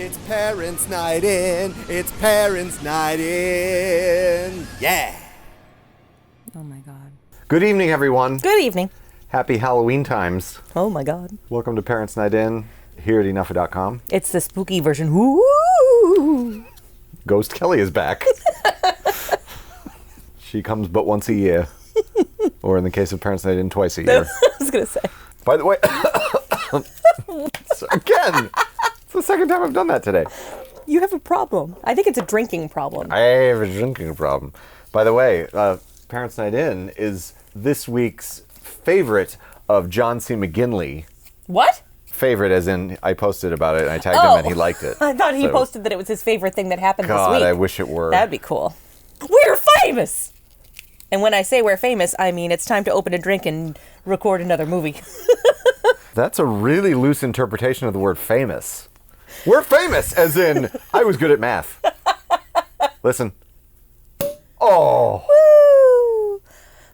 It's parents' night in. It's parents' night in. Yeah. Oh my God. Good evening, everyone. Good evening. Happy Halloween times. Oh my God. Welcome to Parents' Night In here at inappropriate.com. It's the spooky version. Woo! Ghost Kelly is back. She comes but once a year. Or in the case of Parents' Night In, twice a year. I was going to say. By the way, again, it's the second time I've done that today. You have a problem. I think it's a drinking problem. I have a drinking problem. By the way, Parents' Night In is this week's favorite of John C. McGinley. What? Favorite as in I posted about it and I tagged him and he liked it. I thought he posted that it was his favorite thing that happened this week. God, I wish it were. That'd be cool. We're famous! And when I say we're famous, I mean it's time to open a drink and record another movie. That's a really loose interpretation of the word famous. We're famous, as in, I was good at math. Listen. Oh. Woo!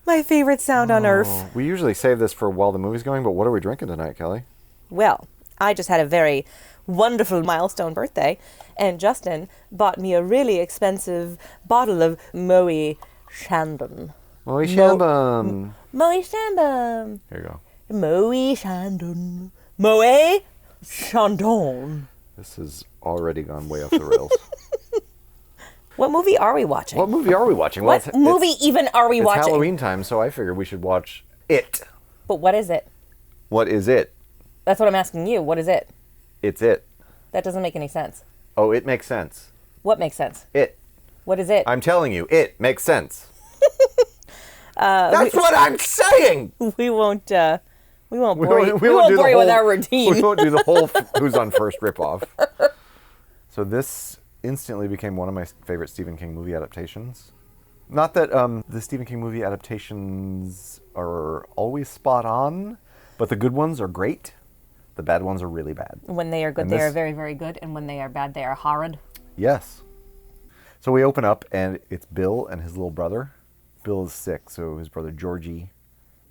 My favorite sound on earth. We usually save this for while the movie's going, but what are we drinking tonight, Kelly? Well, I just had a very wonderful milestone birthday, and Justin bought me a really expensive bottle of Moet Chandon. Moet Chandon. Moet Chandon. Here you go. Moet Chandon. Moet Chandon. This has already gone way off the rails. What movie are we watching? What movie are we watching? What movie even are we watching? It's Halloween time, so I figured we should watch It. But what is it? What is it? That's what I'm asking you. What is it? It's It. That doesn't make any sense. Oh, it makes sense. What makes sense? It. What is it? I'm telling you, it makes sense. That's what I'm saying! We won't bore you with our routine. We won't do the whole Who's on First ripoff. So this instantly became one of my favorite Stephen King movie adaptations. Not that the Stephen King movie adaptations are always spot on, but the good ones are great. The bad ones are really bad. When they are good, they are very, very good. And when they are bad, they are horrid. Yes. So we open up, and it's Bill and his little brother. Bill is sick, so his brother Georgie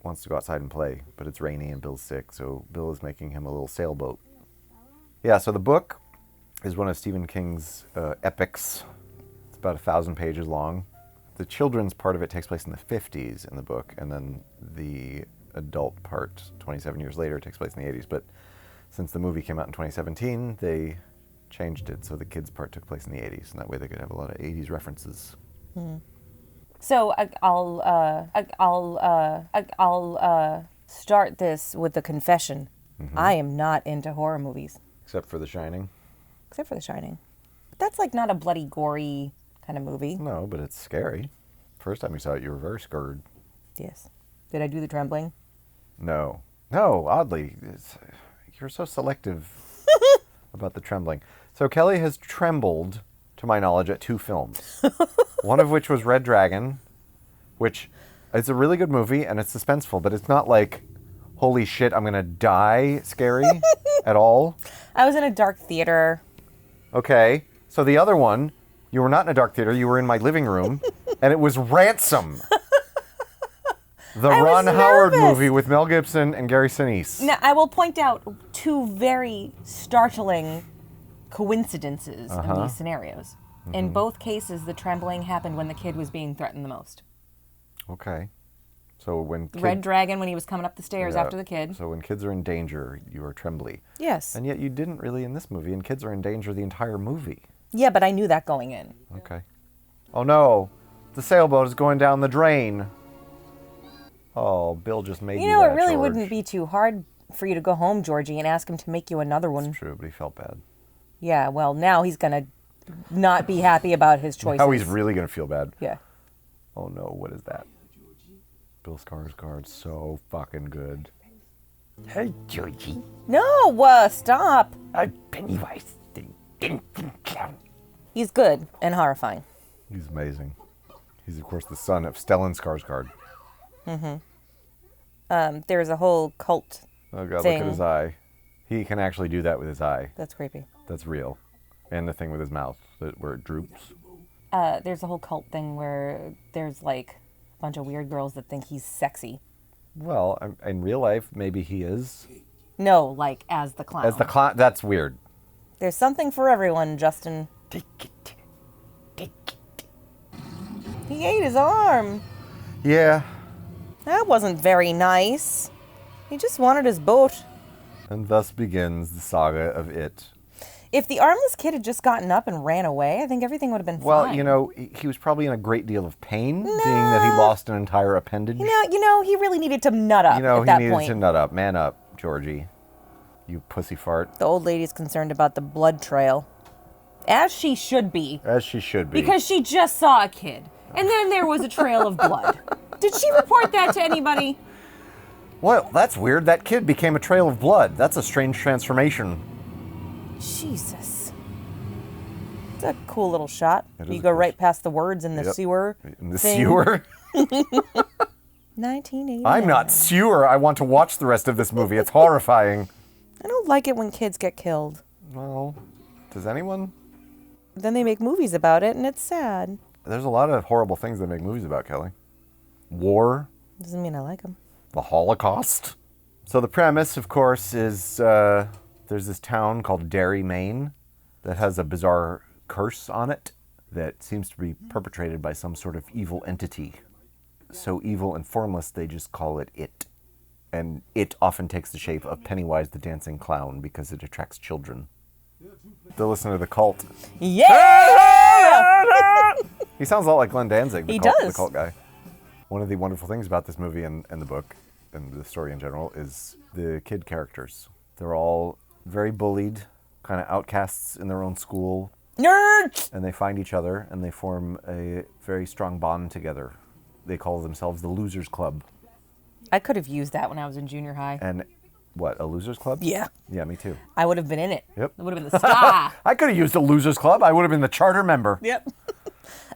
wants to go outside and play, but it's rainy and Bill's sick, so Bill is making him a little sailboat. Yeah, so the book is one of Stephen King's epics. It's about 1,000 pages long. The children's part of it takes place in the 50s in the book, and then the adult part, 27 years later, takes place in the 80s. But since the movie came out in 2017, they changed it, so the kids' part took place in the 80s, and that way they could have a lot of 80s references. Hmm. So I'll start this with a confession. Mm-hmm. I am not into horror movies. Except for The Shining. Except for The Shining. But that's like not a bloody, gory kind of movie. No, but it's scary. First time you saw it, you were very scared. Yes. Did I do the trembling? No. No, oddly. You're so selective about the trembling. So Kelly has trembled, to my knowledge, at 2 films. One of which was Red Dragon, which is a really good movie, and it's suspenseful, but it's not like, holy shit, I'm going to die scary at all. I was in a dark theater. Okay. So the other one, you were not in a dark theater, you were in my living room, and it was Ransom. The Ron Howard movie with Mel Gibson and Gary Sinise. Now, I will point out 2 very startling coincidences in these scenarios. Mm-hmm. In both cases, the trembling happened when the kid was being threatened the most. Okay. So when Red Dragon, when he was coming up the stairs after the kid. So when kids are in danger, you are trembly. Yes. And yet you didn't really in this movie, and kids are in danger the entire movie. Yeah, but I knew that going in. Okay. Oh no, the sailboat is going down the drain. Oh, Bill just made you that, it really George. wouldn't be too hard for you to go home, Georgie, and ask him to make you another one. That's true, but he felt bad. Yeah, well, now he's going to not be happy about his choices. Now he's really going to feel bad. Yeah. Oh no, what is that? Bill Skarsgard, so fucking good. Hey, Georgie. No, stop. I'm Pennywise, the clown. He's good and horrifying. He's amazing. He's, of course, the son of Stellan Skarsgard. Mm-hmm. There's a whole cult Oh, God, thing. look at his eye. He can actually do that with his eye. That's creepy. That's real. And the thing with his mouth, where it droops. There's a whole cult thing where there's like a bunch of weird girls that think he's sexy. Well, in real life, maybe he is. No, like as the clown. As the clown, that's weird. There's something for everyone, Justin. Take it. Take it. He ate his arm. Yeah. That wasn't very nice. He just wanted his boat. And thus begins the saga of It. If the armless kid had just gotten up and ran away, I think everything would have been Well, fine. you know, he was probably in a great deal of pain, being that he lost an entire appendage. You know, he really needed to nut up You know, at he that needed point. to nut up. Man up, Georgie. You pussy fart. The old lady's concerned about the blood trail. As she should be. As she should be. Because she just saw a kid. And then there was a trail of blood. Did she report that to anybody? Well, that's weird. That kid became a trail of blood. That's a strange transformation. Jesus. It's a cool little shot. It is You a go cool right past the words in the Yep. sewer. In the thing. sewer? 1980. I'm not sewer. I want to watch the rest of this movie. It's horrifying. I don't like it when kids get killed. Well, does anyone? Then they make movies about it, and it's sad. There's a lot of horrible things they make movies about, Kelly. War, Doesn't mean I like them. the Holocaust. So the premise, of course, is there's this town called Derry, Maine, that has a bizarre curse on it that seems to be perpetrated by some sort of evil entity. So evil and formless, they just call it It. And It often takes the shape of Pennywise the dancing clown because it attracts children. They listen to the Cult. Yeah! He sounds a lot like Glenn Danzig, He the does. Cult guy. One of the wonderful things about this movie and the book and the story in general is the kid characters. They're all very bullied, kind of outcasts in their own school, Nerds! and they find each other and they form a very strong bond together. They call themselves the Losers Club. I could have used that when I was in junior high. And what, a Losers Club? Yeah. Yeah, me too. I would have been in it. Yep. I would have been the star. I could have used a Losers Club. I would have been the charter member. Yep.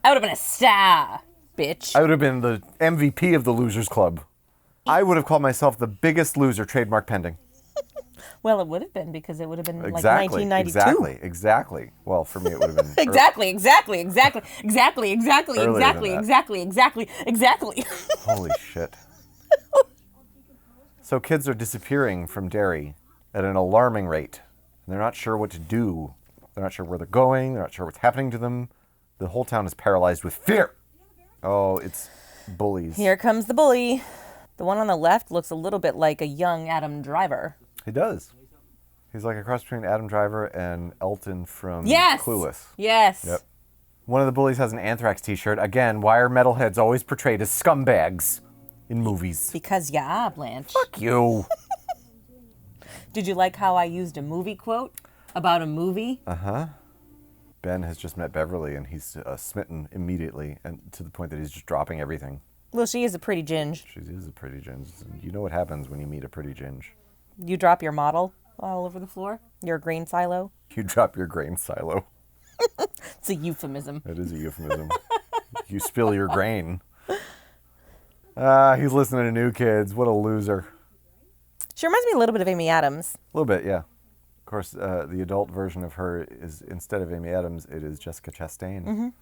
I would have been a star, bitch. I would have been the MVP of the Losers Club. I would have called myself the biggest loser, trademark pending. Well, it would have been because it would have been like Exactly. 1992. Exactly. Well, for me, it would have been Exactly. Holy shit. So kids are disappearing from Derry at an alarming rate. They're not sure what to do. They're not sure where they're going. They're not sure what's happening to them. The whole town is paralyzed with fear. Oh, it's bullies. Here comes the bully. The one on the left looks a little bit like a young Adam Driver. He does. He's like a cross between Adam Driver and Elton from Yes. Clueless. Yes. Yep. One of the bullies has an Anthrax t-shirt. Again, why are metalheads always portrayed as scumbags in movies? Because you are, Blanche. Fuck you. Did you like how I used a movie quote about a movie? Ben has just met Beverly, and he's smitten immediately, and to the point that he's just dropping everything. Well, she is a pretty ginge. She is a pretty ginge. You know what happens when you meet a pretty ginge. You drop your model all over the floor? Your grain silo? You drop your grain silo. It's a euphemism. That is a euphemism. You spill your grain. He's listening to New Kids. What a loser. She reminds me a little bit of Amy Adams. A little bit, yeah. Of course, the adult version of her is, instead of Amy Adams, it is Jessica Chastain.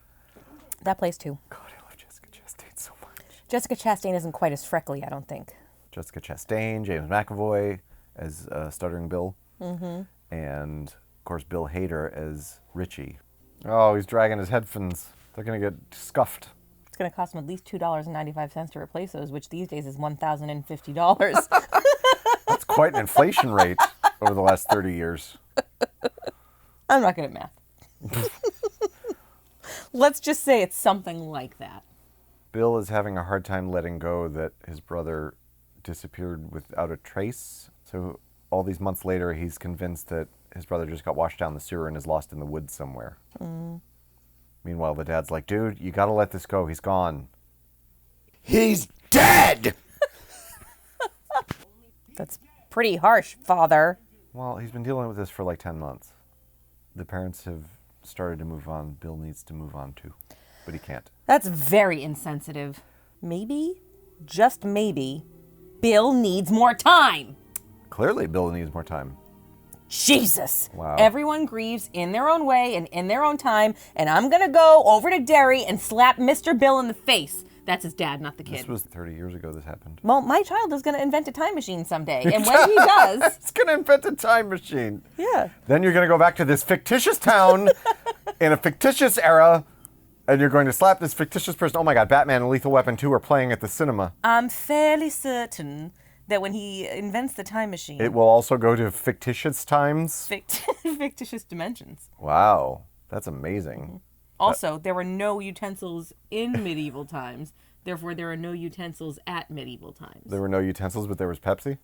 That plays too. God, I love Jessica Chastain so much. Jessica Chastain isn't quite as freckly, I don't think. Jessica Chastain, James McAvoy as Stuttering Bill, and of course Bill Hader as Ricci. Oh, he's dragging his headphones. They're gonna get scuffed. It's going to cost him at least $2.95 to replace those, which these days is $1,050. That's quite an inflation rate over the last 30 years. I'm not good at math. Let's just say it's something like that. Bill is having a hard time letting go that his brother disappeared without a trace. So all these months later, he's convinced that his brother just got washed down the sewer and is lost in the woods somewhere. Meanwhile, the dad's like, dude, you gotta let this go. He's gone. He's dead! That's pretty harsh, father. Well, he's been dealing with this for like 10 months. The parents have started to move on. Bill needs to move on too, but he can't. That's very insensitive. Maybe, just maybe, Bill needs more time. Clearly, Bill needs more time. Jesus. Wow. Everyone grieves in their own way and in their own time, and I'm going to go over to Derry and slap Mr. Bill in the face. That's his dad, not the kid. This was 30 years ago this happened. Well, my child is going to invent a time machine someday. And when he does... It's going to invent a time machine. Yeah. Then you're going to go back to this fictitious town in a fictitious era, and you're going to slap this fictitious person. Oh my God, Batman and Lethal Weapon 2 are playing at the cinema. I'm fairly certain that when he invents the time machine... It will also go to fictitious times? fictitious dimensions. Wow, that's amazing. Also, there were no utensils in medieval times. Therefore, there are no utensils at medieval times. There were no utensils, but there was Pepsi?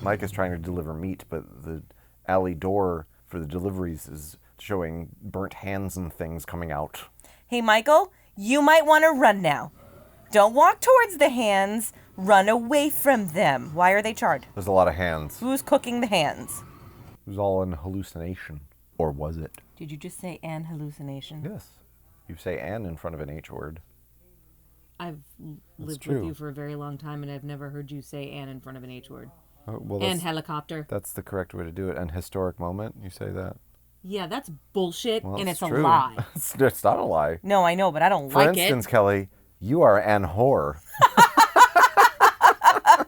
Mike is trying to deliver meat, but the alley door for the deliveries is showing burnt hands and things coming out. Hey, Michael, you might want to run now. Don't walk towards the hands. Run away from them. Why are they charred? There's a lot of hands. Who's cooking the hands? It was all an hallucination. Or was it? Did you just say an hallucination? Yes. You say "an" in front of an H word. I've lived true. with you for a very long time, and I've never heard you say "an" in front of an H word. Oh, well, And helicopter. That's the correct way to do it. An historic moment, you say that. Yeah, that's bullshit, Well, and it's true. a lie. It's not a lie. No, I know, but I don't For like instance, Kelly, you are an whore.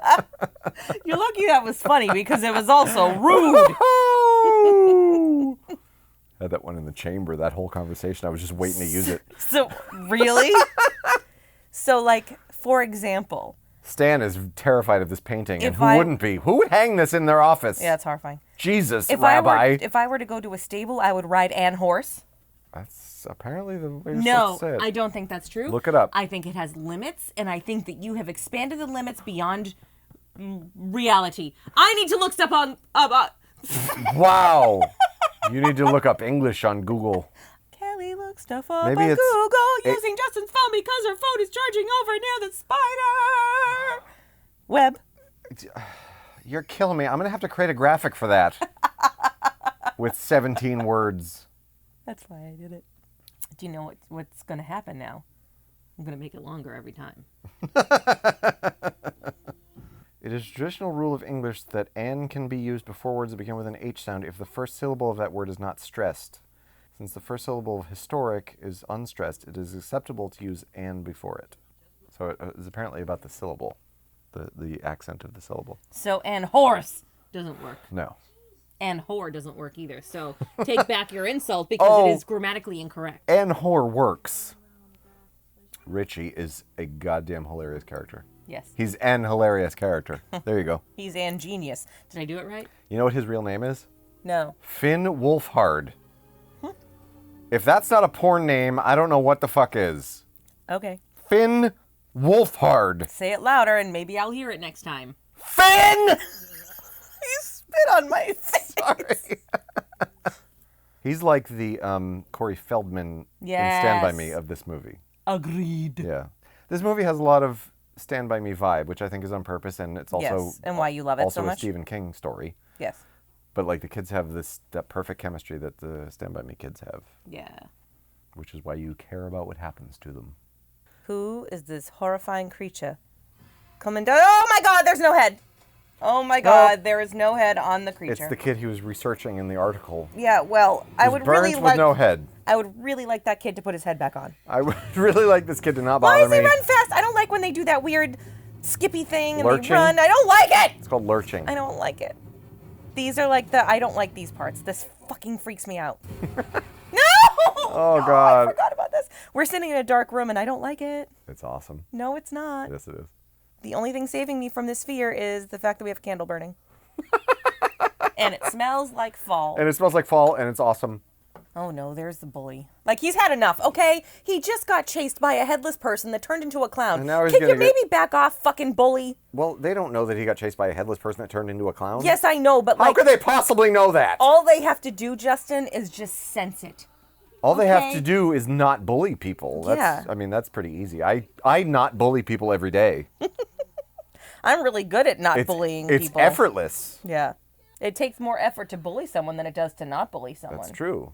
it. You're lucky that was funny, because it was also rude. I had that one in the chamber, that whole conversation. I was just waiting to use it. So, really? So, like, for example... Stan is terrified of this painting, and If who wouldn't be? Who would hang this in their office? Yeah, it's horrifying. Jesus, If Rabbi. I were to go to a stable, I would ride an horse. That's apparently the way you're No, supposed to say it. I don't think that's true. Look it up. I think it has limits, and I think that you have expanded the limits beyond reality. I need to look stuff on... Wow. You need to look up English on Google. Kelly looks stuff up Maybe on it's- Google using Justin's phone because her phone is charging over near the spider web. You're killing me. I'm going to have to create a graphic for that. With 17 words. That's why I did it. Do you know what's going to happen now? I'm going to make it longer every time. It is a traditional rule of English that "an" can be used before words that begin with an H sound if the first syllable of that word is not stressed. Since the first syllable of historic is unstressed, it is acceptable to use "an" before it. So it is apparently about the syllable, the accent of the syllable. So, and horse doesn't work. No. And whore doesn't work either. So, take back your insult because it is grammatically incorrect. "And whore" works. Ricci is a goddamn hilarious character. Yes. He's an hilarious character. There you go. He's an genius. Did I do it right? You know what his real name is? No. Finn Wolfhard. If that's not a porn name, I don't know what the fuck is. Okay. Finn Wolfhard. Say it louder and maybe I'll hear it next time. Finn! You spit on my face. Sorry. He's like the Corey Feldman in Stand By Me of this movie. Agreed. Yeah. This movie has a lot of Stand By Me vibe, which I think is on purpose, and it's also... Yes, and why you love it also so a much. Stephen King story. Yes. But like the kids have that perfect chemistry that the Stand By Me kids have, Yeah. which is why you care about what happens to them. Who is this horrifying creature coming down? Oh my God, there's no head. Oh my God, there is no head on the creature. It's the kid he was researching in the article. Yeah, well, I would Burns really with like... no head. I would really like that kid to put his head back on. I would really like this kid to not Why bother does he me. run fast? I don't like when they do that weird skippy thing and Lurching? they run. I don't like it. It's called lurching. I don't like it. These are like I don't like these parts. This fucking freaks me out. No! Oh, God. I forgot about this. We're sitting in a dark room and I don't like it. It's awesome. No, it's not. Yes, it is. The only thing saving me from this fear is the fact that we have a candle burning. And it smells like fall. And it smells like fall, and it's awesome. Oh no, there's the bully. Like, he's had enough, okay? He just got chased by a headless person that turned into a clown. And now he's Can you gonna get- maybe back off, fucking bully? Well, they don't know that he got chased by a headless person that turned into a clown. Yes, I know, but How like, could they possibly know that? all they have to do, Justin, is just sense it. All they have okay. to do is not bully people. That's, Yeah. I mean, that's pretty easy. I not bully people every day. I'm really good at not It's, bullying it's people. effortless. Yeah. It takes more effort to bully someone than it does to not bully someone. That's true.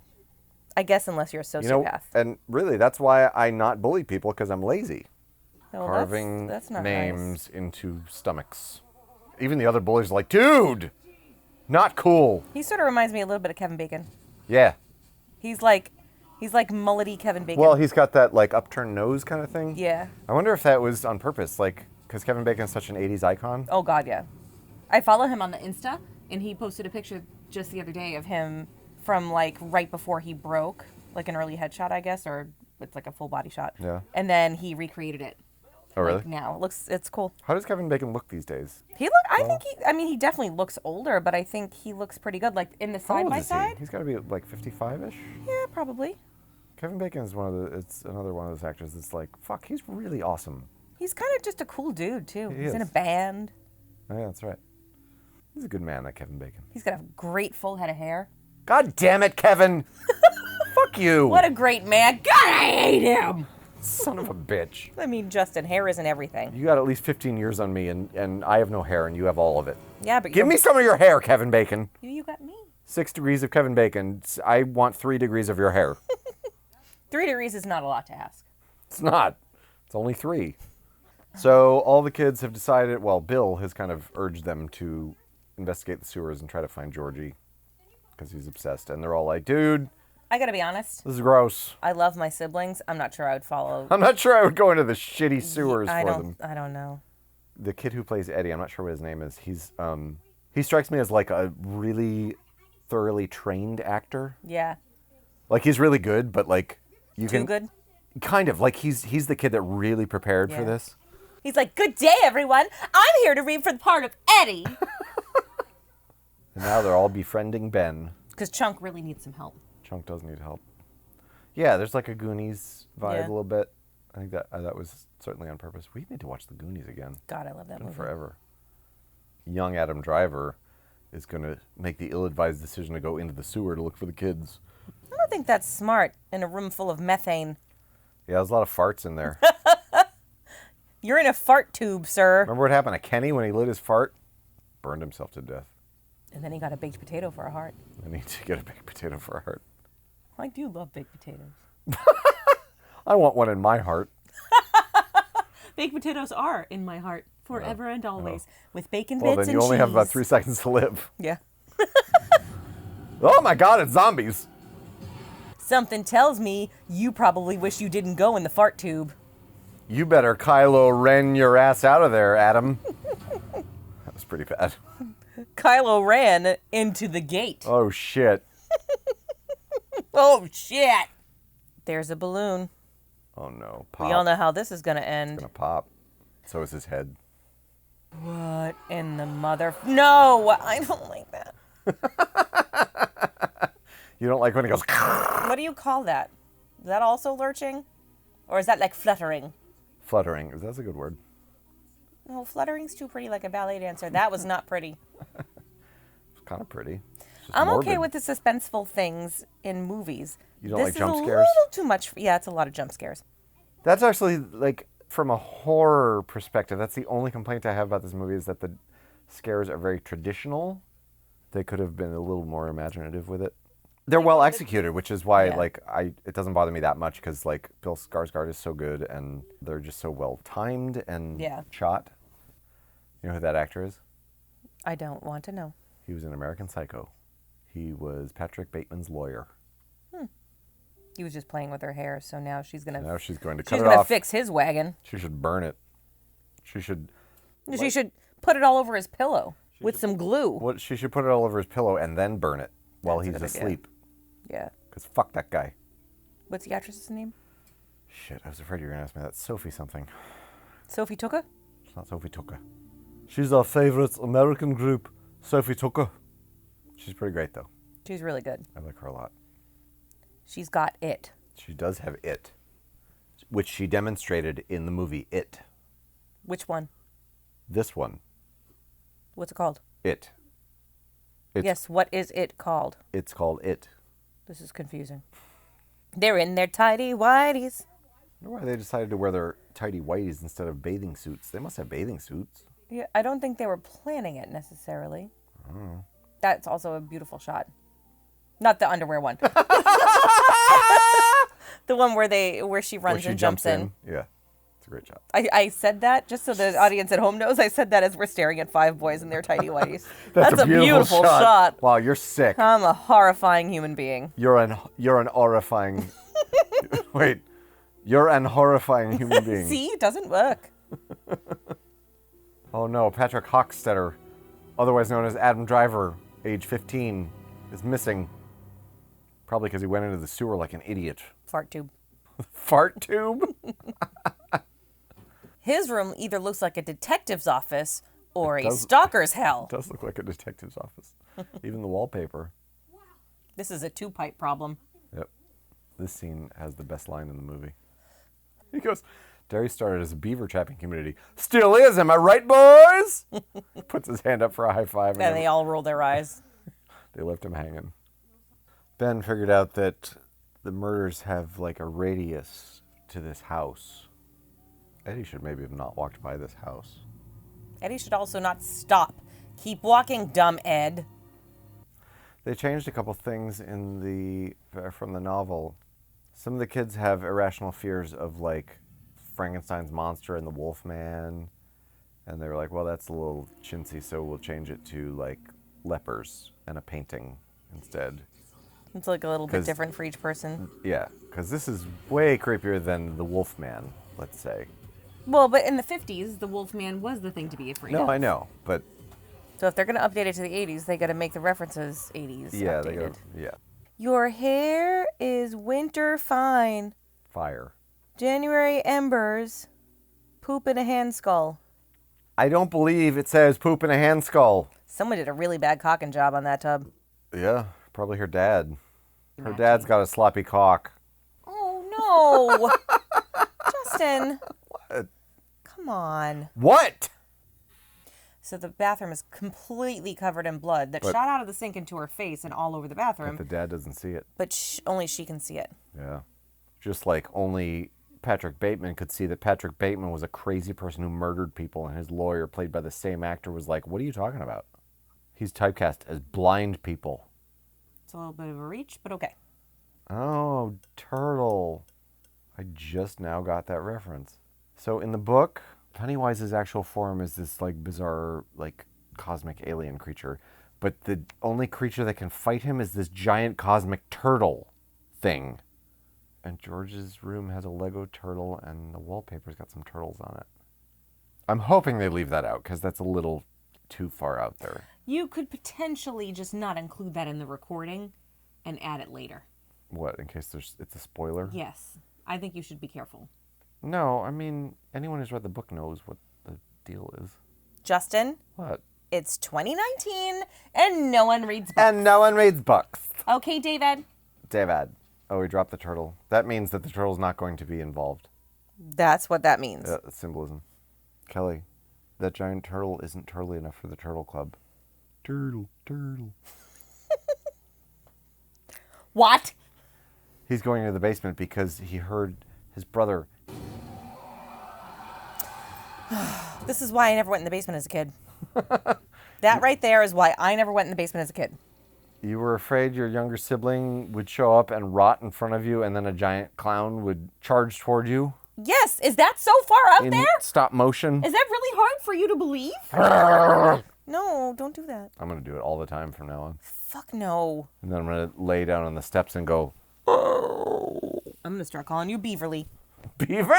I guess unless you're a sociopath. You know, and really, that's why I not bully people, because I'm lazy. Well, Carving that's not names into stomachs. Even the other bullies are like, dude, not cool. He sort of reminds me a little bit of Kevin Bacon. Yeah. He's like, He's like mullety Kevin Bacon. Well, he's got that like upturned nose kind of thing. Yeah. I wonder if that was on purpose, like, because Kevin Bacon is such an 80s icon. Oh, God, yeah. I follow him on the Insta, and he posted a picture just the other day of him from, like, right before he broke, like an early headshot, I guess, or it's like a full body shot. Yeah. And then he recreated it. Oh, really? Like, now. It's cool. How does Kevin Bacon look these days? I mean, he definitely looks older, but I think he looks pretty good. Like, in the How old is he? side-by-side. He's got to be like 55-ish. Yeah, probably. Kevin Bacon is it's another one of those actors that's like, fuck, he's really awesome. He's kind of just a cool dude, too. He He's in a is. band. Oh, yeah, that's right. He's a good man, that Kevin Bacon. He's got a great full head of hair. God damn it, Kevin! Fuck you! What a great man. God, I hate him! Son of a bitch. I mean, Justin, hair isn't everything. You got at least 15 years on me, and I have no hair, and you have all of it. Yeah, but Give me some of your hair, Kevin Bacon. You got me. 6 degrees of Kevin Bacon. I want 3 degrees of your hair. 3 degrees is not a lot to ask. It's not. It's only 3. So all the kids have decided, well, Bill has kind of urged them to investigate the sewers and try to find Georgie because he's obsessed. And they're all like, dude, I gotta be honest. this is gross. I love my siblings. I'm not sure I would follow. I'm not sure I would go into the shitty sewers for them. I don't know. The kid who plays Eddie, I'm not sure what his name is. He strikes me as like a really thoroughly trained actor. Yeah. Like he's really good, but like you Too can good? kind of like he's the kid that really prepared for Yeah. this. He's like, good day, everyone. I'm here to read for the part of Eddie. And now they're all befriending Ben. Because Chunk really needs some help. Chunk does need help. Yeah, there's like a Goonies vibe Yeah. a little bit. I think that was certainly on purpose. We need to watch the Goonies again. God, I love that Been movie. forever. Young Adam Driver is going to make the ill-advised decision to go into the sewer to look for the kids. I don't think that's smart in a room full of methane. Yeah, there's a lot of farts in there. You're in a fart tube, sir. Remember what happened to Kenny when he lit his fart? Burned himself to death. And then he got a baked potato for a heart. I need to get a baked potato for a heart. I do love baked potatoes. I want one in my heart. Baked potatoes are in my heart forever and always, with bacon Well, bits then and you only have about cheese. 3 seconds to live. Yeah. Oh my God, it's zombies. Something tells me you probably wish you didn't go in the fart tube. You better Kylo Ren your ass out of there, Adam. That was pretty bad. Kylo ran into the gate. Oh shit. Oh, shit. There's a balloon. Oh no. Pop. We all know how this is going to It's end. gonna pop. So is his head. What in the mother... No, I don't like that. You don't like when it goes. What do you call that? Is that also lurching? Or is that like fluttering? Fluttering. That's a good word. No, fluttering's too pretty like a ballet dancer. That was not pretty. It's kind of pretty. It's just I'm okay morbid. with the suspenseful things in movies. You don't This like is jump a scares? little too much. Yeah, it's a lot of jump scares. That's actually, like, from a horror perspective, that's the only complaint I have about this movie is that the scares are very traditional. They could have been a little more imaginative with it. They're well executed, which is why, Yeah. like, it doesn't bother me that much because, like, Bill Skarsgard is so good and they're just so well timed and Yeah. shot. You know who that actor is? I don't want to know. He was in American Psycho. He was Patrick Bateman's lawyer. He was just playing with her hair, so now she's gonna. Now she's going to cut She's it gonna off. fix his wagon. She should burn it. She should. She should put it all over his pillow with some glue. What? She should put it all over his pillow and then burn it while That's a he's good idea. asleep. Yeah. Because fuck that guy. What's the actress's name? Shit, I was afraid you were going to ask me that. Sophie something. Sophie Tucker? It's not Sophie Tucker. She's our favorite American group, Sophie Tucker. She's pretty great, though. She's really good. I like her a lot. She's got it. She does have it, which she demonstrated in the movie It. Which one? This one, What's it called? It. It's, Yes, what is it called? It's called It. This is confusing. They're in their tidy whities. I wonder why they decided to wear their tidy whities instead of bathing suits. They must have bathing suits. Yeah, I don't think they were planning it necessarily. That's also a beautiful shot. Not the underwear one. The one where she runs and jumps in. Yeah, it's a great shot. I said that just so the audience at home knows. I said that as we're staring at 5 boys in their tidy whities. That's a beautiful shot. Wow, you're sick. I'm a horrifying human being. You're an horrifying Wait, you're an horrifying human being. See, it doesn't work. Oh no, Patrick Hockstetter, otherwise known as Adam Driver, age 15, is missing. Probably because he went into the sewer like an idiot. Fart tube. Fart tube? His room either looks like a detective's office or It a does. stalker's hell. It does look like a detective's office. Even the wallpaper. This is a two-pipe problem. Yep. This scene has the best line in the movie. He goes, Derry started as a beaver trapping community. Still is, am I right, boys? Puts his hand up for a high five. And they all roll their eyes. They left him hanging. Ben figured out that the murders have like a radius to this house. Eddie should maybe have not walked by this house. Eddie should also not stop. Keep walking, dumb Ed. They changed a couple things from the novel. Some of the kids have irrational fears of like Frankenstein's monster and the Wolfman, and they were like, well, that's a little chintzy, so we'll change it to like lepers and a painting instead. It's like a little bit different for each person. Yeah, because this is way creepier than the Wolfman, let's say. Well, but in the 50s, the Wolfman was the thing to be afraid of. No, I know, but So if they're going to update it to the 80s, they got to make the references 80s yeah, updated. they go, yeah, Your hair is winter fine. fire. January embers. Poop in a hand skull. I don't believe it says poop in a hand skull. Someone did a really bad cocking job on that tub. Yeah, probably her dad. Her dad's got a sloppy cock. Oh, no. Justin. What? Come on. What? So the bathroom is completely covered in blood that But- shot out of the sink into her face and all over the bathroom. But the dad doesn't see it. But only she can see it. Yeah. Just like only Patrick Bateman could see that Patrick Bateman was a crazy person who murdered people, and his lawyer, played by the same actor, was like, what are you talking about? He's typecast as blind people. It's a little bit of a reach, but okay. Oh, turtle. I just now got that reference. So in the book, Pennywise's actual form is this like bizarre, like cosmic alien creature. But the only creature that can fight him is this giant cosmic turtle thing. And George's room has a Lego turtle, and the wallpaper's got some turtles on it. I'm hoping they leave that out, because that's a little too far out there. You could potentially just not include that in the recording and add it later. What, in case it's a spoiler? Yes. I think you should be careful. No, I mean, anyone who's read the book knows what the deal is. Justin, What? it's 2019 and no one reads books. And no one reads books. Okay, David. David. Oh, we dropped the turtle. That means that the turtle's not going to be involved. That's what that means. Symbolism. Kelly, that giant turtle isn't turtly enough for the turtle club. Turtle, turtle. What? He's going into the basement because he heard his brother. This is why I never went in the basement as a kid. That right there is why I never went in the basement as a kid. You were afraid your younger sibling would show up and rot in front of you, and then a giant clown would charge toward you? Yes, is that so far out In there? stop motion? Is that really hard for you to believe? No, don't do that. I'm going to do it all the time from now on. Fuck no. And then I'm going to lay down on the steps and go, I'm gonna start calling you Beaverly. Beaver?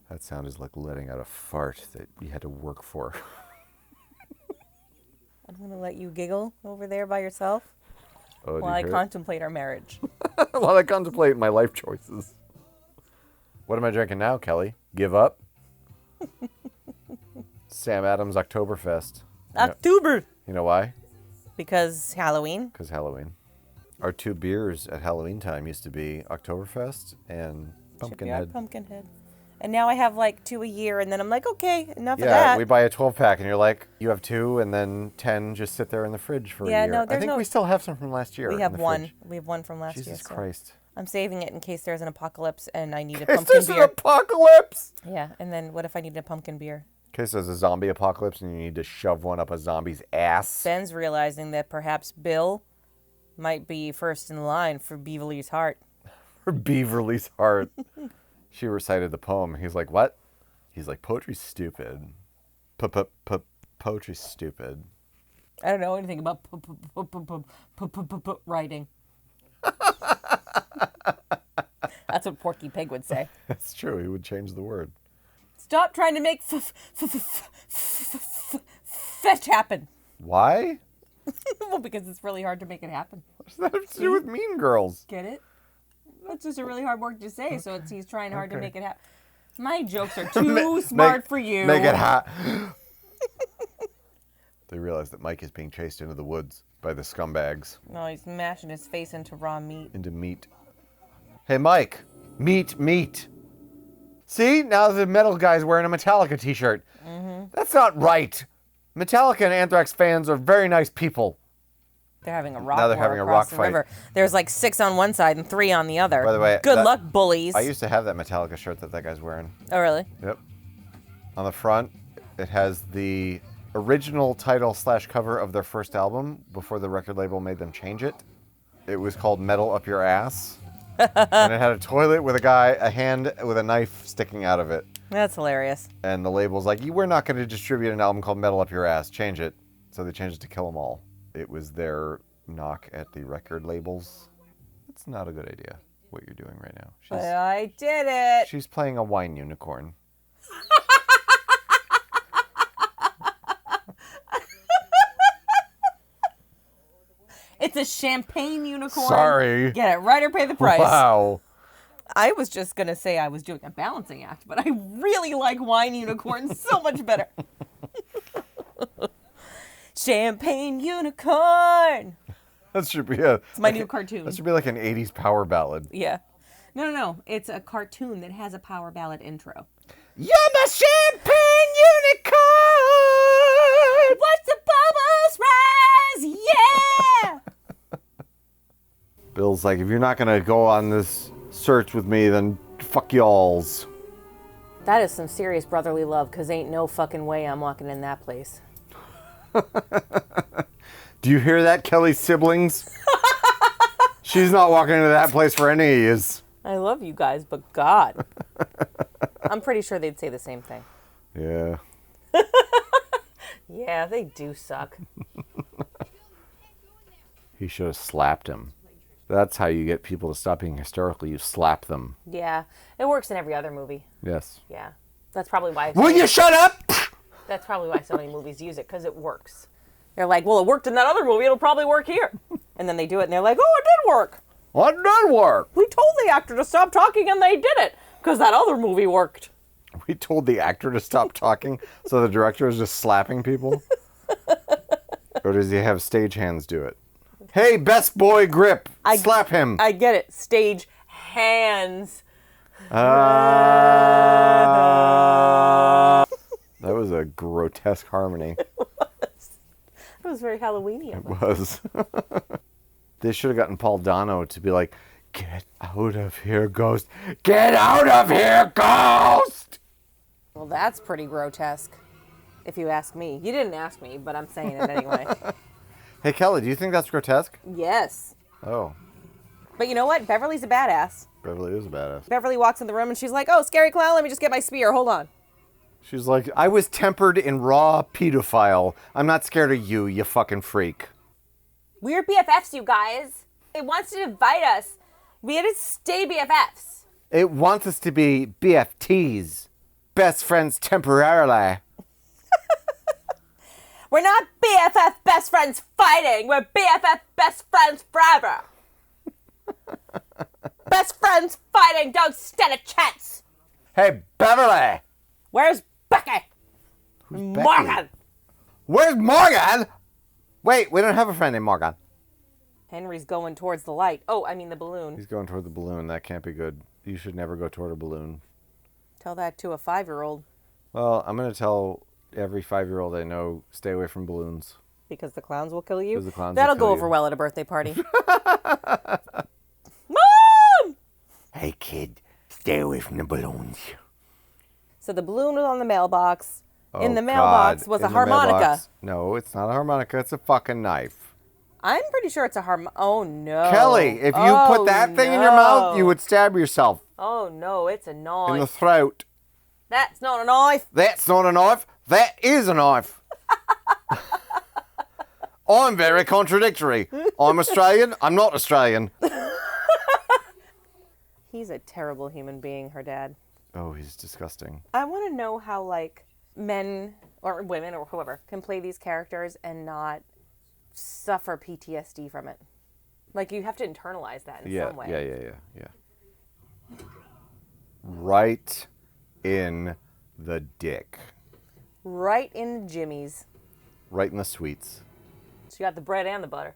That sound is like letting out a fart that you had to work for. I'm gonna let you giggle over there by yourself Oh, while I contemplate our marriage. While I contemplate my life choices. What am I drinking now, Kelly? Give up? Sam Adams Oktoberfest. October! You know why? Because Halloween. Because Halloween. Our two beers at Halloween time used to be Oktoberfest and Pumpkinhead. Pumpkinhead. And now I have like 2 a year, and then I'm like, okay, enough of Yeah, that. we buy a 12-pack, and you're like, you have 2, and then 10 just sit there in the fridge for a year. no, I there's think no- we still have some from last year. We in have the one. fridge. We have one from last year. Jesus so Christ. I'm saving it in case there's an apocalypse and I need a In pumpkin case there's an beer. apocalypse! Yeah, and then what if I need a pumpkin beer? In case there's a zombie apocalypse and you need to shove one up a zombie's ass. Ben's realizing that perhaps Bill might be first in line for Beaverly's heart. For Beaverly's heart. She recited the poem. He's like, what? He's like, poetry's stupid. Poetry's stupid. I don't know anything about writing. That's what Porky Pig would say. That's true. He would change the word. Stop trying to make fetch happen. Why? Well, because it's really hard to make it happen. What does that have to do with Mean Girls? Get it? That's just a really hard word to say, so he's trying hard to make it happen. My jokes are too smart for you. Make it hot. They realize that Mike is being chased into the woods by the scumbags. No, he's mashing his face into raw meat. Into meat. Hey, Mike. Meat. See? Now the metal guy's wearing a Metallica t-shirt. Mm-hmm. That's not right. Metallica and Anthrax fans are very nice people. They're having a rock Now they're war having a across rock the fight. river. There's like 6 on one side and 3 on the other. By the way, good luck, bullies. I used to have that Metallica shirt that guy's wearing. Oh, really? Yep. On the front, it has the original title / cover of their first album before the record label made them change it. It was called Metal Up Your Ass. And it had a toilet with a hand with a knife sticking out of it. That's hilarious. And the label's like, we're not going to distribute an album called Metal Up Your Ass. Change it. So they changed it to Kill 'Em All. It was their knock at the record labels. It's not a good idea, what you're doing right now. But I did it. She's playing a wine unicorn. It's a champagne unicorn. Sorry. Get it right or pay the price. Wow. I was just going to say I was doing a balancing act, but I really like wine unicorns so much better. Champagne unicorn. That should be It's my new cartoon. That should be like an 80s power ballad. Yeah. No. It's a cartoon that has a power ballad intro. You're my champagne unicorn! Watch the bubbles rise, yeah! Bill's like, if you're not going to go on this search with me, then fuck y'alls. That is some serious brotherly love, because ain't no fucking way I'm walking in that place. Do you hear that, Kelly's siblings? She's not walking into that place for any of yous. I love you guys, but God. I'm pretty sure they'd say the same thing. Yeah. Yeah, they do suck. He should have slapped him. That's how you get people to stop being hysterical. You slap them. Yeah, it works in every other movie. Yes. Yeah, that's probably why. Will you shut up? That's probably why so many movies use it, because it works. They're like, well, it worked in that other movie, it'll probably work here. And then they do it, and they're like, oh, it did work. What did work? We told the actor to stop talking, and they did it, because that other movie worked. We told the actor to stop talking, so the director is just slapping people? Or does he have stagehands do it? Hey, best boy grip, slap him. I get it. Stage hands. That was a grotesque harmony. It was very Halloween-y. It was. They should have gotten Paul Dano to be like, get out of here, ghost. Get out of here, ghost! Well, that's pretty grotesque, if you ask me. You didn't ask me, but I'm saying it anyway. Hey, Kelly, do you think that's grotesque? Yes. Oh, But you know what? Beverly's a badass. Beverly is a badass. Beverly walks in the room and she's like, oh, scary clown, let me just get my spear. Hold on. She's like, I was tempered in raw pedophile. I'm not scared of you, you fucking freak. We're BFFs, you guys. It wants to divide us. We had to stay BFFs. It wants us to be BFTs. Best friends temporarily. We're not BFF best friends fighting. We're BFF best friends forever. Best friends fighting don't stand a chance. Hey, Beverly! Where's Becky? Who's Morgan! Becky? Where's Morgan? Wait, we don't have a friend named Morgan. Henry's going towards the light. Oh, I mean the balloon. He's going toward the balloon. That can't be good. You should never go toward a balloon. Tell that to a 5-year-old. Well, I'm going to tell every 5-year-old I know, stay away from balloons. Because the clowns will kill you? 'Cause the clowns That'll will kill go you. over well at a birthday party. Mom! Hey, kid, stay away from the balloons. So the balloon was on the mailbox. In Oh, the mailbox God. was In a the harmonica. mailbox. No, it's not a harmonica. It's a fucking knife. I'm pretty sure it's a Oh, no. Kelly, if you put that thing in your mouth, you would stab yourself Oh, no, it's a knife. in the throat. That's not a knife. That's not a knife. That is a knife. I'm very contradictory. I'm Australian. I'm not Australian. a terrible human being, her dad. Oh, he's disgusting. I want to know how, like, men or women or whoever can play these characters and not suffer PTSD from it. Like, you have to internalize that in some way. Yeah. Right in the dick. Right in Jimmy's. Right in the sweets. She got the bread and the butter.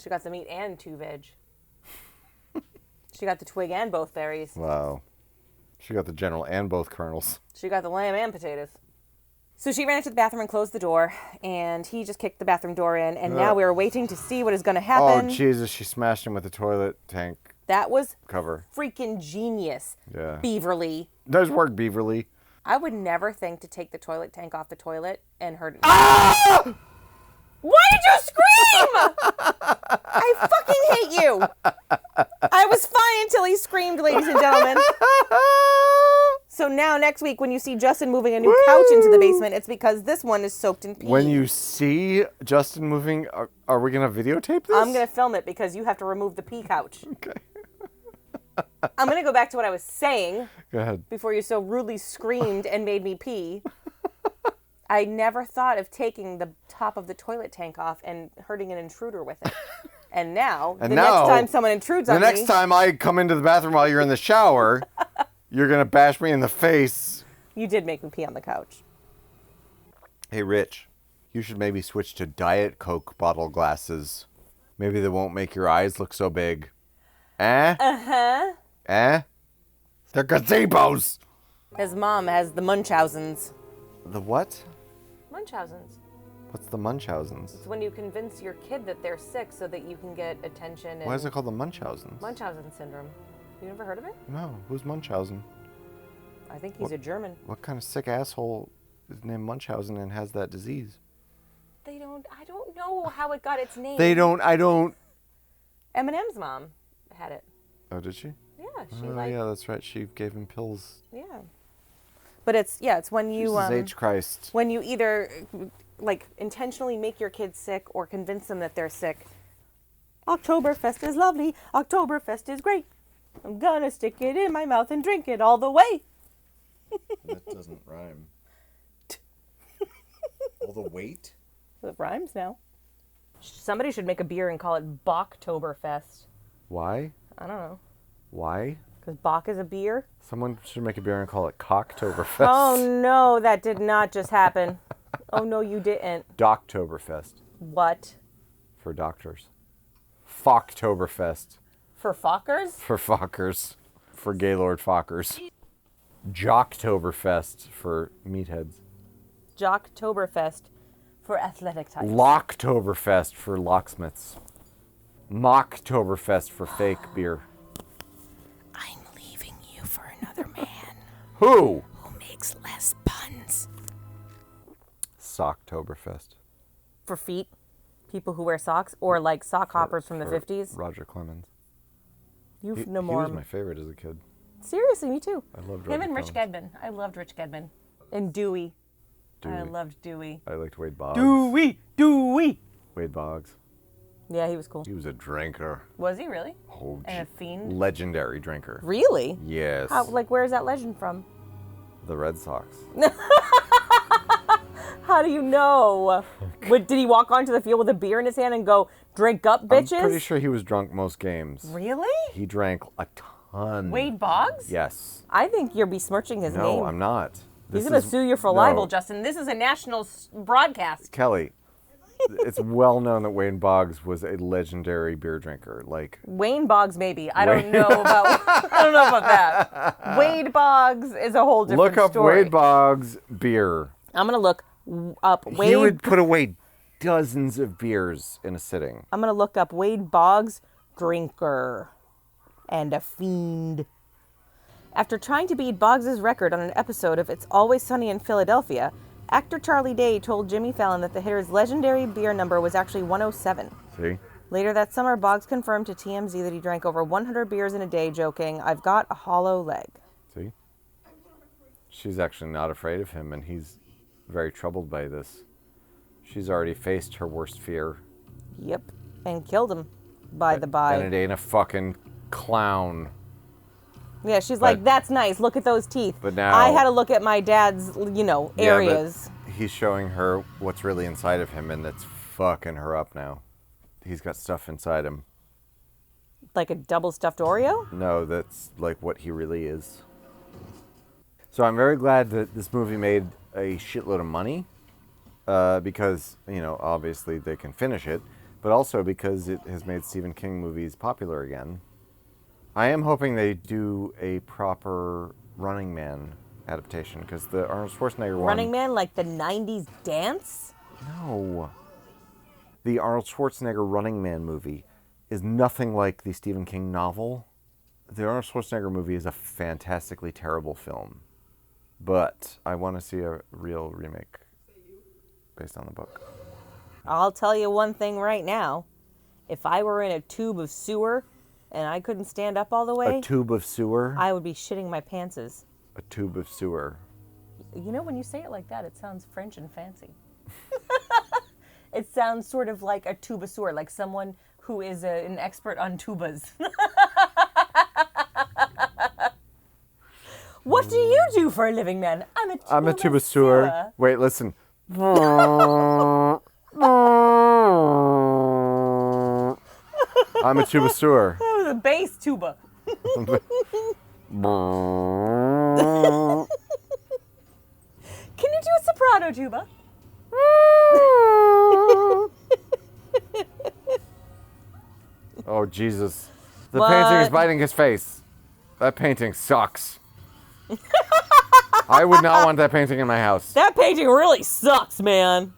She got the meat and 2 veg. She got the twig and both berries. Wow. She got the general and both kernels. She got the lamb and potatoes. So she ran into the bathroom and closed the door, and he just kicked the bathroom door in, and now we are waiting to see what is going to happen. Oh, Jesus, she smashed him with the toilet tank That was cover. freaking genius, Yeah. Beaverly. Nice work, Beaverly. I would never think to take the toilet tank off the toilet and hurt it. Ah! Why did you scream? I fucking hate you. I was fine until he screamed, ladies and gentlemen. So now next week when you see Justin moving a new couch into the basement, it's because this one is soaked in pee. When you see Justin moving, are we going to videotape this? I'm going to film it because you have to remove the pee couch. Okay. I'm going to go back to what I was saying. Go ahead. Before you so rudely screamed and made me pee. I never thought of taking the top of the toilet tank off and hurting an intruder with it. And now, next time someone intrudes on me... The next time I come into the bathroom while you're in the shower, you're going to bash me in the face. You did make me pee on the couch. Hey, Rich, you should maybe switch to Diet Coke bottle glasses. Maybe they won't make your eyes look so big. Eh? Uh-huh. Eh? They're gazebos! His mom has the Munchausens. The what? Munchausens. What's the Munchausens? It's when you convince your kid that they're sick so that you can get attention. And Why is it called the Munchausens? Munchausen syndrome. You never heard of it? No. Who's Munchausen? I think he's a German. What kind of sick asshole is named Munchausen and has that disease? I don't know how it got its name. Eminem's mom had it. Oh, did she? Yeah, yeah, that's right. She gave him pills. Yeah. But it's when you Jesus H. Christ. when you either like intentionally make your kids sick or convince them that they're sick. Oktoberfest is lovely. Oktoberfest is great. I'm gonna stick it in my mouth and drink it all the way. That doesn't rhyme. All the weight? It rhymes now. Somebody should make a beer and call it Boktoberfest. Why? I don't know. Why? Because Bach is a beer? Someone should make a beer and call it Cocktoberfest. Oh no, that did not just happen. Oh no, you didn't. Doctoberfest. What? For doctors. Focktoberfest. For Fockers? For Fockers. For Gaylord Fockers. Jocktoberfest for meatheads. Jocktoberfest for athletic types. Locktoberfest for locksmiths. Mocktoberfest for fake beer. I'm leaving you for another man Who? who makes less puns. Socktoberfest. For feet? People who wear socks? Or like sock hoppers from the For 50s? Roger Clemens. You He know more. was my favorite as a kid. Seriously, me too. I loved Him Roger and Rich Clemens. Gedman. I loved Rich Gedman. And Dewey. I Dewey. loved Dewey. I liked Wade Boggs. Dewey! Wade Boggs. Yeah, he was cool. He was a drinker. Was he really? Oh, And a fiend? legendary drinker. Really? Yes. Where's that legend from? The Red Sox. How do you know? Did he walk onto the field with a beer in his hand and go, drink up, bitches? I'm pretty sure he was drunk most games. Really? He drank a ton. Wade Boggs? Yes. I think you're besmirching his name. No, I'm not. He's going to sue you for libel, Justin. This is a national broadcast. Kelly, it's well known that Wade Boggs was a legendary beer drinker. Like Wayne Boggs, maybe. I don't know about that. Wade Boggs is a whole different look up story. Wade Boggs beer. I'm going to look up Wade. He would put away dozens of beers in a sitting. I'm going to look up Wade Boggs, drinker, and a fiend. After trying to beat Boggs' record on an episode of It's Always Sunny in Philadelphia, actor Charlie Day told Jimmy Fallon that the hitter's legendary beer number was actually 107. See? Later that summer, Boggs confirmed to TMZ that he drank over 100 beers in a day, joking, "I've got a hollow leg." See? She's actually not afraid of him, and he's very troubled by this. She's already faced her worst fear. Yep, and killed him, by the by. And it ain't a fucking clown. Yeah, she's like, that's nice. Look at those teeth. But now... I had to look at my dad's, areas. But he's showing her what's really inside of him, and that's fucking her up now. He's got stuff inside him. Like a double stuffed Oreo? No, that's like what he really is. So I'm very glad that this movie made a shitload of money. Because, obviously they can finish it. But also because it has made Stephen King movies popular again. I am hoping they do a proper Running Man adaptation, because the Arnold Schwarzenegger one... Running Man, like the 90s dance? No. The Arnold Schwarzenegger Running Man movie is nothing like the Stephen King novel. The Arnold Schwarzenegger movie is a fantastically terrible film. But I want to see a real remake based on the book. I'll tell you one thing right now. If I were in a tube of sewer and I couldn't stand up all the way... A tube of sewer? I would be shitting my pantses. A tube of sewer. When you say it like that, it sounds French and fancy. It sounds sort of like a tuba sewer, like someone who is an expert on tubas. What do you do for a living, man? I'm a tuba sewer. Wait, listen. I'm a tuba sewer. That was a bass tuba. Can you do a soprano tuba? Oh, Jesus. The painting is biting his face. That painting sucks. I would not want that painting in my house. That painting really sucks, man.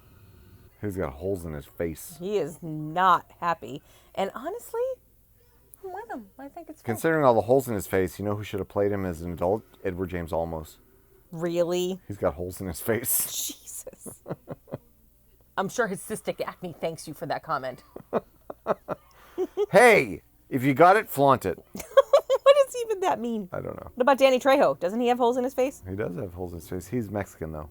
He's got holes in his face. He is not happy. And honestly, I'm with him. I think it's fun. Considering all the holes in his face, you know who should have played him as an adult? Edward James Olmos. Really? He's got holes in his face. Jesus. I'm sure his cystic acne thanks you for that comment. Hey, if you got it, flaunt it. What does even that mean? I don't know. What about Danny Trejo? Doesn't he have holes in his face? He does have holes in his face. He's Mexican, though.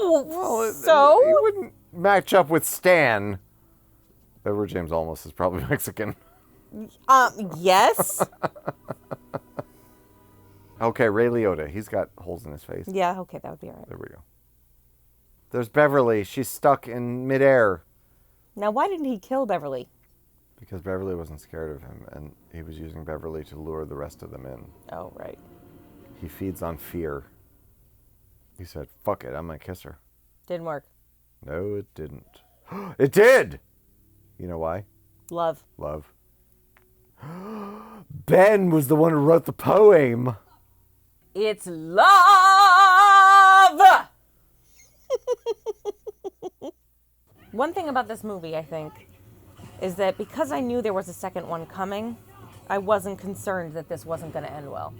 Well, He wouldn't match up with Stan. Edward James Olmos is probably Mexican. Yes. Okay, Ray Liotta. He's got holes in his face. Yeah, okay, that would be all right. There we go. There's Beverly. She's stuck in midair. Now, why didn't he kill Beverly? Because Beverly wasn't scared of him, and he was using Beverly to lure the rest of them in. Oh, right. He feeds on fear. He said, fuck it, I'm going to kiss her. Didn't work. No, it didn't. It did! You know why? Love. Love. Ben was the one who wrote the poem. It's love! One thing about this movie, I think, is that because I knew there was a second one coming, I wasn't concerned that this wasn't going to end well.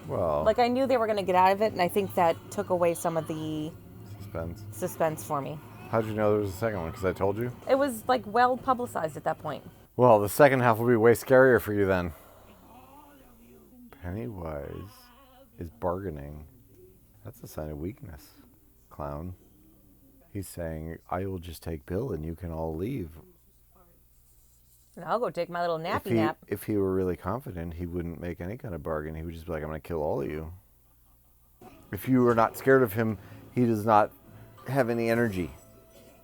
Well... Like, I knew they were going to get out of it, and I think that took away some of the... suspense for me. How'd you know there was a second one? Because I told you? It was, like, well publicized at that point. Well, the second half will be way scarier for you then. Pennywise is bargaining. That's a sign of weakness, clown. He's saying, I will just take Bill and you can all leave. And I'll go take my little nappy nap. If he were really confident, he wouldn't make any kind of bargain. He would just be like, I'm going to kill all of you. If you are not scared of him, he does not have any energy.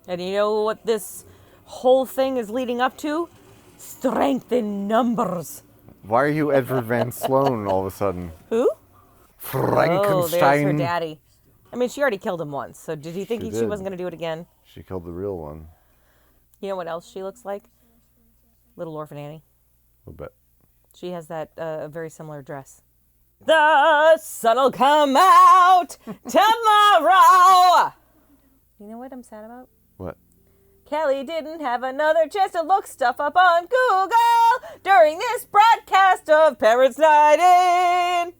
And you know what this whole thing is leading up to? Strength in numbers. Why are you Edward Van Sloan all of a sudden? Who? Frankenstein. Oh, there's her daddy. I mean, she already killed him once, so did you think she wasn't going to do it again? She killed the real one. You know what else she looks like? Little Orphan Annie. A little bit. She has that very similar dress. The sun'll come out tomorrow. You know what I'm sad about? What? Kelly didn't have another chance to look stuff up on Google during this broadcast of Parents' Night In.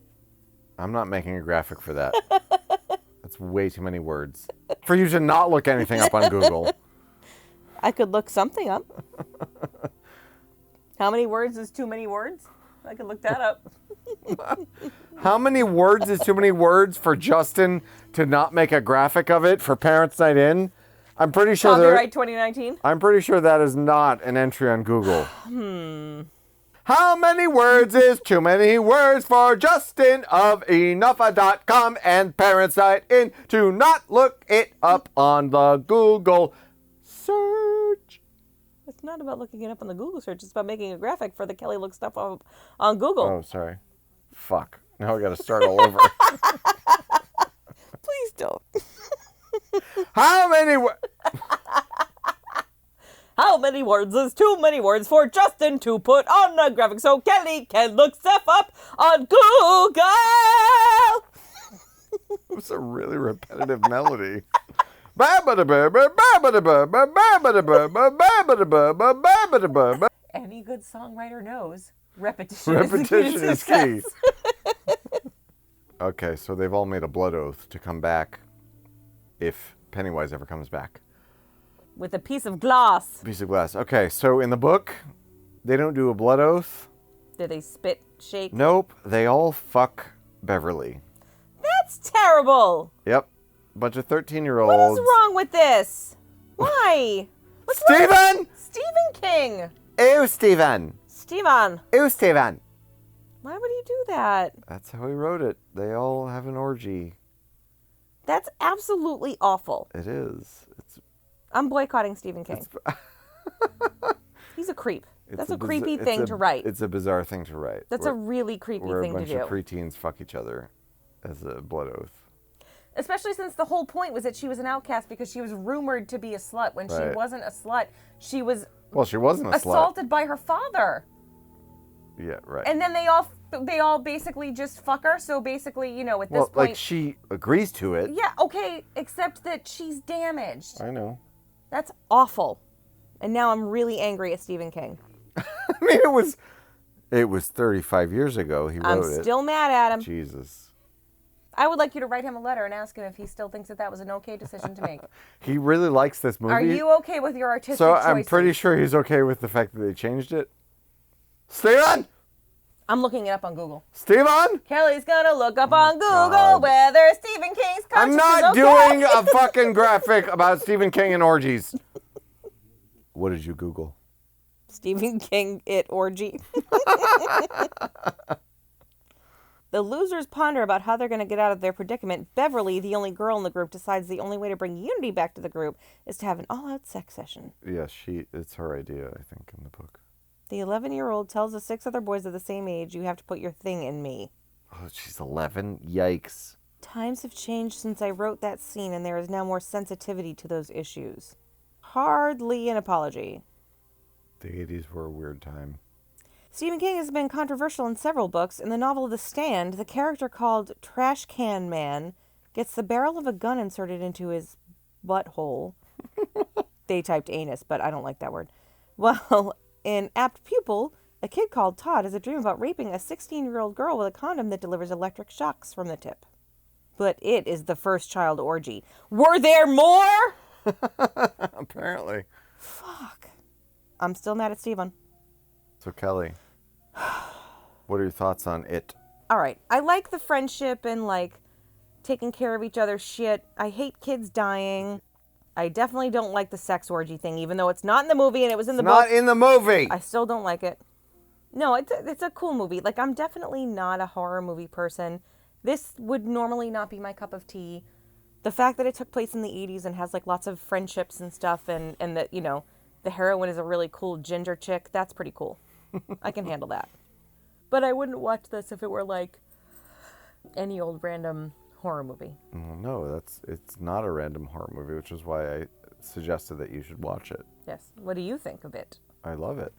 I'm not making a graphic for that. That's way too many words. For you to not look anything up on Google. I could look something up. How many words is too many words? I could look that up. How many words is too many words for Justin to not make a graphic of it for Parents' Night In? I'm pretty sure Copyright 2019? I'm pretty sure that is not an entry on Google. How many words is too many words for Justin of Enough.com and parents cite in to not look it up on the Google search? It's not about looking it up on the Google search. It's about making a graphic for the Kelly Look stuff on Google. Oh, sorry. Fuck. Now I got to start all over. Please don't. How many words? How many words is too many words for Justin to put on a graphic so Kelly can look stuff up on Google? It was a really repetitive melody. Any good songwriter knows repetition is key. Okay, so they've all made a blood oath to come back if Pennywise ever comes back. With a piece of glass. Piece of glass. Okay, so in the book, they don't do a blood oath. Do they spit, shake? Nope, they all fuck Beverly. That's terrible. Yep, bunch of 13-year-olds. What is wrong with this? Why? What's wrong Stephen! with Stephen King. Ew, Stephen. Steven. Ew, Stephen. Why would he do that? That's how he wrote it. They all have an orgy. That's absolutely awful. It is. I'm boycotting Stephen King. He's a creep. That's a creepy thing to write. It's a bizarre thing to write. That's a really creepy thing to do. Where a bunch of preteens fuck each other as a blood oath. Especially since the whole point was that she was an outcast because she was rumored to be a slut when she wasn't a slut. She was she wasn't a assaulted by her father. Yeah, right. And then they all basically just fuck her. So basically, at this point, like she agrees to it. Yeah, okay, except that she's damaged. I know. That's awful. And now I'm really angry at Stephen King. I mean, it was 35 years ago he wrote it. I'm still mad at him. Jesus. I would like you to write him a letter and ask him if he still thinks that was an okay decision to make. He really likes this movie. Are you okay with your artistic choices? I'm pretty sure he's okay with the fact that they changed it. Steven! I'm looking it up on Google. Steven! Kelly's gonna look up on Google whether Stephen King's conscience I'm not is okay. doing a fucking graphic about Stephen King and orgies. What did you Google? Stephen King orgy. The losers ponder about how they're going to get out of their predicament. Beverly, the only girl in the group, decides the only way to bring unity back to the group is to have an all-out sex session. Yeah, it's her idea, I think, in the book. The 11-year-old tells the 6 other boys of the same age, "You have to put your thing in me." Oh, she's 11? Yikes. Times have changed since I wrote that scene, and there is now more sensitivity to those issues. Hardly an apology. The 80s were a weird time. Stephen King has been controversial in several books. In the novel The Stand, the character called Trash Can Man gets the barrel of a gun inserted into his butthole. They typed anus, but I don't like that word. Well, in Apt Pupil, a kid called Todd has a dream about raping a 16-year-old girl with a condom that delivers electric shocks from the tip. But it is the first child orgy. Were there more? Apparently. Fuck. I'm still mad at Stephen. So, Kelly, what are your thoughts on it? All right. I like the friendship and, taking care of each other's shit. I hate kids dying. I definitely don't like the sex orgy thing, even though it's not in the movie and it was in the book. Not in the movie! I still don't like it. No, it's a cool movie. I'm definitely not a horror movie person. This would normally not be my cup of tea. The fact that it took place in the 80s and has, lots of friendships and stuff and that, the heroine is a really cool ginger chick, that's pretty cool. I can handle that. But I wouldn't watch this if it were, any old random horror movie. No, it's not a random horror movie, which is why I suggested that you should watch it. Yes. What do you think of it? I love it.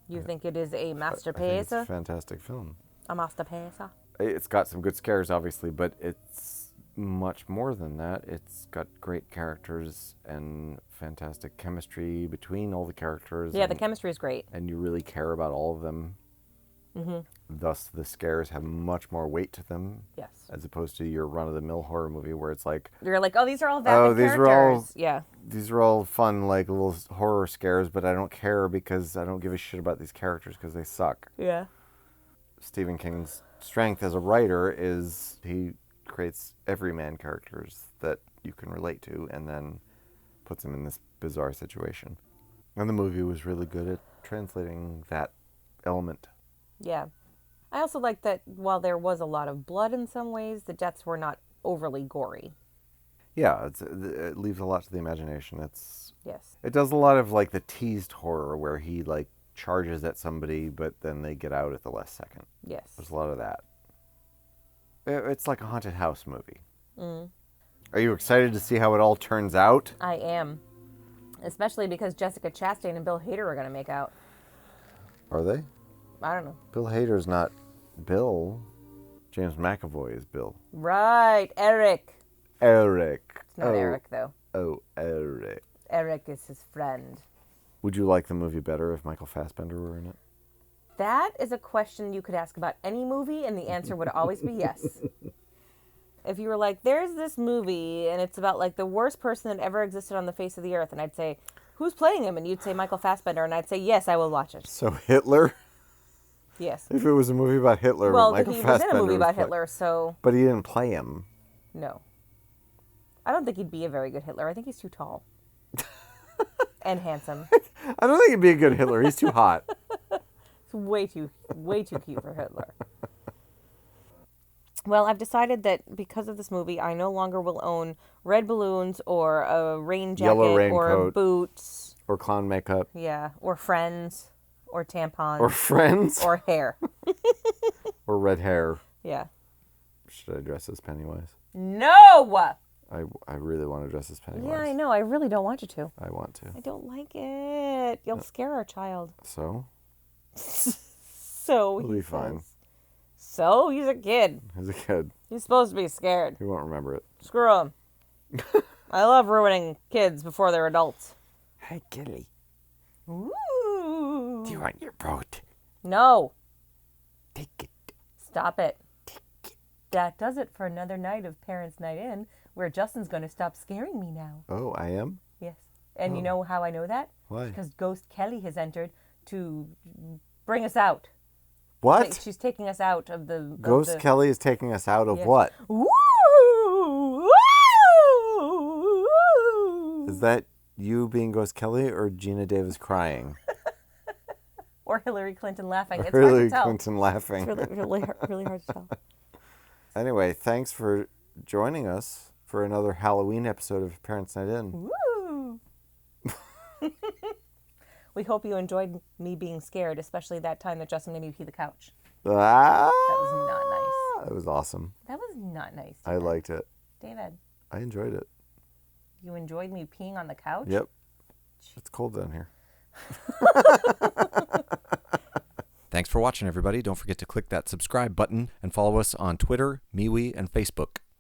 You think it is a I masterpiece? think it's a fantastic film. A masterpiece? It's got some good scares, obviously, but it's much more than that. It's got great characters and fantastic chemistry between all the characters. Yeah, the chemistry is great. And you really care about all of them. Mm-hmm. Thus, the scares have much more weight to them. Yes. As opposed to your run-of-the-mill horror movie where it's you're like, oh, these are all vapid characters. These are all fun, little horror scares, but I don't care because I don't give a shit about these characters because they suck. Yeah. Stephen King's strength as a writer is he creates everyman characters that you can relate to and then puts them in this bizarre situation. And the movie was really good at translating that element. Yeah. I also like that while there was a lot of blood in some ways, the deaths were not overly gory. Yeah, it leaves a lot to the imagination. Yes. It does a lot of like the teased horror where he like charges at somebody, but then they get out at the last second. Yes. There's a lot of that. It's like a haunted house movie. Mm. Are you excited to see how it all turns out? I am. Especially because Jessica Chastain and Bill Hader are going to make out. Are they? I don't know. Bill Hader's not Bill. James McAvoy is Bill. Right. Eric. Eric. It's not Eric, though. Oh, Eric. Eric is his friend. Would you like the movie better if Michael Fassbender were in it? That is a question you could ask about any movie, and the answer would always be yes. If you were like, there's this movie, and it's about like the worst person that ever existed on the face of the earth, and I'd say, who's playing him? And you'd say Michael Fassbender, and I'd say, yes, I will watch it. So Hitler? Yes. If it was a movie about Hitler, Well, Michael he was Fassbender in a movie about Hitler, so... But he didn't play him. No. I don't think he'd be a very good Hitler. I think he's too tall. And handsome. I don't think he'd be a good Hitler. He's too hot. It's way too cute for Hitler. Well, I've decided that because of this movie, I no longer will own red balloons or a rain jacket Yellow or raincoat. boots. Or clown makeup. Yeah, or friends or tampons. Or friends. Or hair. Or red hair. Yeah. Should I dress as Pennywise? No! I really want to dress as Pennywise. Yeah, I know. I really don't want you to. I want to. I don't like it. You'll scare our child. So? So He'll be fine. So he's a kid. He's a kid. He's supposed to be scared. He won't remember it. Screw him. I love ruining kids before they're adults. Hey, Gilly. Ooh. Do you want your boat? No. Take it. Stop it. That does it for another night of Parents' Night In, where Justin's going to stop scaring me now. Oh, I am? Yes. And you know how I know that? Why? Because Ghost Kelly has entered to bring us out. What? She's taking us out of the... Ghost Kelly is taking us out of Yes. what? Woo! Woo! Is that you being Ghost Kelly or Gina Davis crying? Or Hillary Clinton laughing. It's Hillary hard to tell. Clinton laughing. It's really hard to tell. Anyway, thanks for joining us for another Halloween episode of Parents' Night In. Woo! We hope you enjoyed me being scared, especially that time that Justin made me pee the couch. Ah, That was not nice. that was awesome. That was not nice, I David. liked it. David, I enjoyed it. you enjoyed me peeing on the couch? Yep. It's cold down here. Thanks for watching, everybody. Don't forget to click that subscribe button and follow us on Twitter, MeWe, and Facebook.